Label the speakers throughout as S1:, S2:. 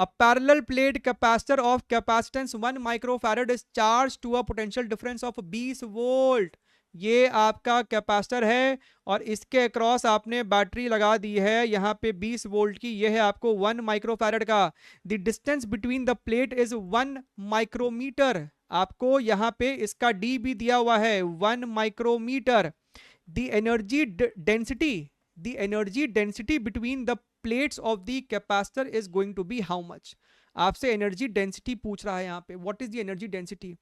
S1: A parallel plate capacitor of capacitance 1 microfarad is charged to a potential difference of 20 volt. ये आपका capacitor है और इसके across आपने बैटरी लगा दी है यहाँ पे 20 वोल्ट की। ये है आपको 1 माइक्रोफैरड का। The distance between the plate is 1 micrometre. आपको यहाँ पे इसका डी भी दिया हुआ है 1 micrometre. The energy density between the plates of the capacitor is going to be how much. आपसे एनर्जी डेंसिटी पूछ रहा है यहाँ पे। What is the energy density?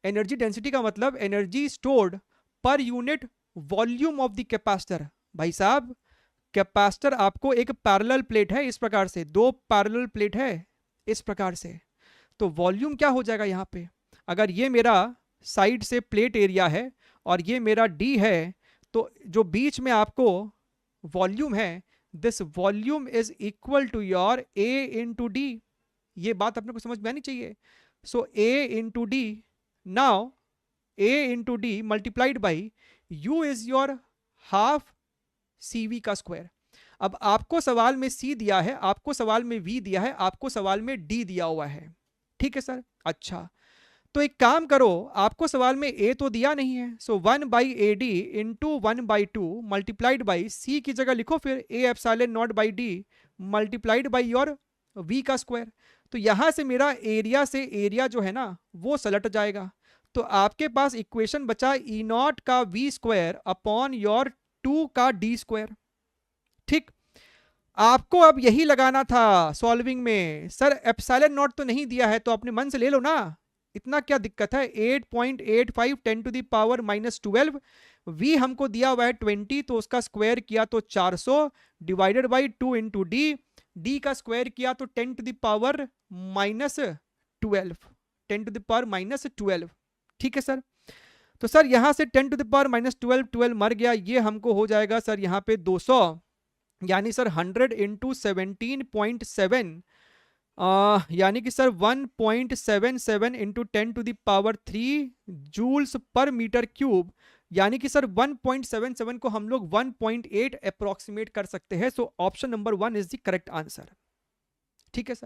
S1: Energy density का मतलब energy stored per unit volume of the capacitor. भाई साहब, कैपेसिटर आपको एक पैरेलल प्लेट है इस प्रकार से, दो पैरेलल प्लेट है इस प्रकार से, तो वॉल्यूम क्या हो जाएगा यहाँ पे? अगर ये मेरा साइड से प्लेट एरिया है और ये मेरा डी है, तो जो बीच में आपको वॉल्यूम है, this volume is equal to your A into D. ये बात अपने को समझ में आनी चाहिए। So A into D, now A into D multiplied by U is your half C V का स्क्वायर। अब आपको सवाल में सी दिया है, आपको सवाल में वी दिया है, आपको सवाल में डी दिया हुआ है। ठीक है सर, अच्छा तो एक काम करो, आपको सवाल में ए तो दिया नहीं है, so 1 by A D into 1/2 multiplied by C की जगह लिखो फिर A epsilon not by D multiplied by your V का स्क्वायर। तो यहां से मेरा एरिया से एरिया जो है ना वो सलट जाएगा, तो आपके पास इक्वेशन बचा ई नॉट का वी स्क्वायर अपॉन योर 2 का डी स्क्वायर। ठीक, आपको अब यही लगाना था सॉल्विंग में। सर एप्सिलॉन नॉट तो नहीं दिया है तो अपने मन से ले लो ना, इतना क्या दिक्कत है। 8.85 10 टू द पावर -12, वी हमको दिया हुआ है 20, तो उसका स्क्वायर किया तो 400 divided by 2 into D, D का स्क्वायर किया तो 10 to the power -12, 10 to the power -12। ठीक है सर, तो सर यहां से 10 टू द पावर -12, 12 मर गया, ये हमको हो जाएगा सर यहाँ पे 200, यानी सर 100 इंटू 17.7, यानी कि sir 1.77 into 10 to the power 3 joules per metre cube, यानी कि सर 1.77 को हम लोग 1.8 अप्रोक्सीमेट कर सकते हैं। So option number 1 is the correct answer. ठीक है सर।